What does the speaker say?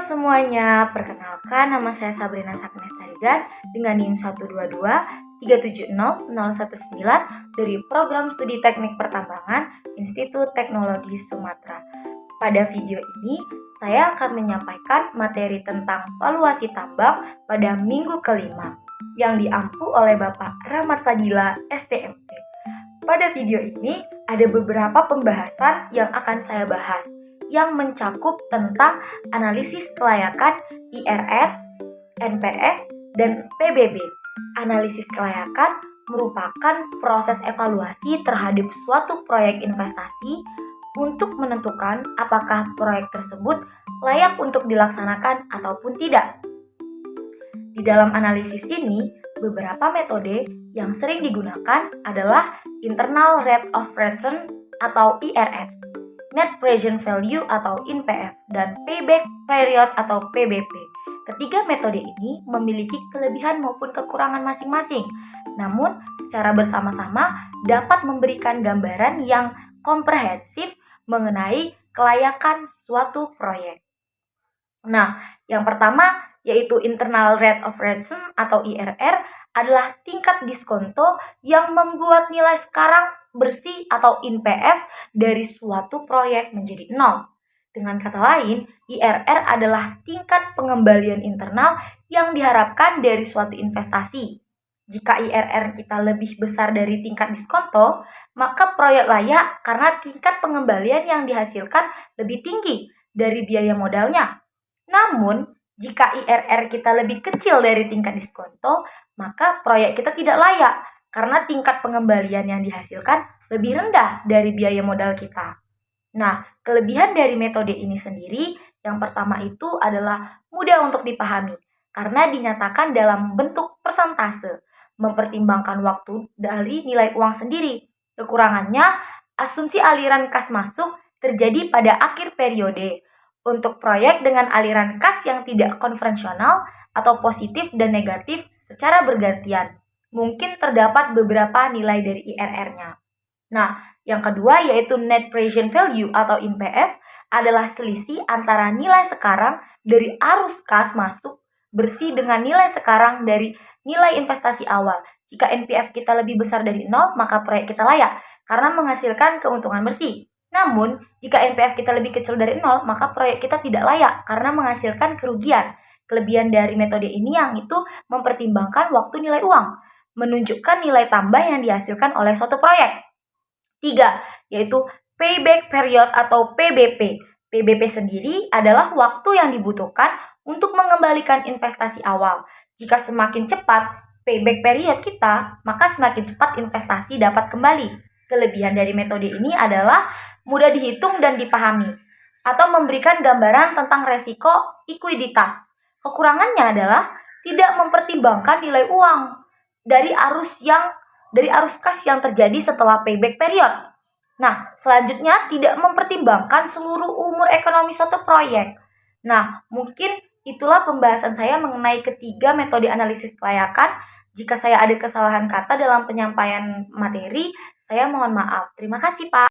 semuanya, perkenalkan nama saya Sabrina Saknes Tarigan dengan NIM 122370019 dari Program Studi Teknik Pertambangan Institut Teknologi Sumatera. Pada video ini, saya akan menyampaikan materi tentang valuasi tambang pada minggu kelima yang diampu oleh Bapak Rahmat Fadila, STMT. Pada video ini, ada beberapa pembahasan yang akan saya bahas yang mencakup tentang analisis kelayakan IRR, NPF, dan PBB. Analisis kelayakan merupakan proses evaluasi terhadap suatu proyek investasi untuk menentukan apakah proyek tersebut layak untuk dilaksanakan ataupun tidak. Di dalam analisis ini, beberapa metode yang sering digunakan adalah Internal Rate of Return atau IRR, Net Present Value atau NPV, dan Payback Period atau PBP. Ketiga metode ini memiliki kelebihan maupun kekurangan masing-masing, namun secara bersama-sama dapat memberikan gambaran yang komprehensif mengenai kelayakan suatu proyek. Nah, yang pertama yaitu Internal Rate of Return atau IRR adalah tingkat diskonto yang membuat nilai sekarang bersih atau NPF dari suatu proyek menjadi 0. Dengan kata lain, IRR adalah tingkat pengembalian internal yang diharapkan dari suatu investasi. Jika IRR kita lebih besar dari tingkat diskonto, maka proyek layak karena tingkat pengembalian yang dihasilkan lebih tinggi dari biaya modalnya. Namun, jika IRR kita lebih kecil dari tingkat diskonto, maka proyek kita tidak layak karena tingkat pengembalian yang dihasilkan lebih rendah dari biaya modal kita. Nah, kelebihan dari metode ini sendiri, yang pertama itu adalah mudah untuk dipahami karena dinyatakan dalam bentuk persentase, mempertimbangkan waktu dari nilai uang sendiri. Kekurangannya, asumsi aliran kas masuk terjadi pada akhir periode. Untuk proyek dengan aliran kas yang tidak konvensional atau positif dan negatif secara bergantian, mungkin terdapat beberapa nilai dari IRR-nya. Nah, yang kedua yaitu Net Present Value atau NPF adalah selisih antara nilai sekarang dari arus kas masuk bersih dengan nilai sekarang dari nilai investasi awal. Jika NPF kita lebih besar dari 0, maka proyek kita layak karena menghasilkan keuntungan bersih. Namun, jika NPF kita lebih kecil dari 0, maka proyek kita tidak layak karena menghasilkan kerugian. Kelebihan dari metode ini yang itu mempertimbangkan waktu nilai uang, menunjukkan nilai tambah yang dihasilkan oleh suatu proyek. 3, yaitu Payback Period atau PBP. PBP sendiri adalah waktu yang dibutuhkan untuk mengembalikan investasi awal. Jika semakin cepat payback period kita, maka semakin cepat investasi dapat kembali. Kelebihan dari metode ini adalah mudah dihitung dan dipahami, atau memberikan gambaran tentang resiko ekuiditas. Kekurangannya adalah tidak mempertimbangkan nilai uang dari arus kas yang terjadi setelah payback period. Nah, selanjutnya tidak mempertimbangkan seluruh umur ekonomi suatu proyek. Nah, mungkin itulah pembahasan saya mengenai ketiga metode analisis kelayakan. Jika saya ada kesalahan kata dalam penyampaian materi, saya mohon maaf. Terima kasih, Pak.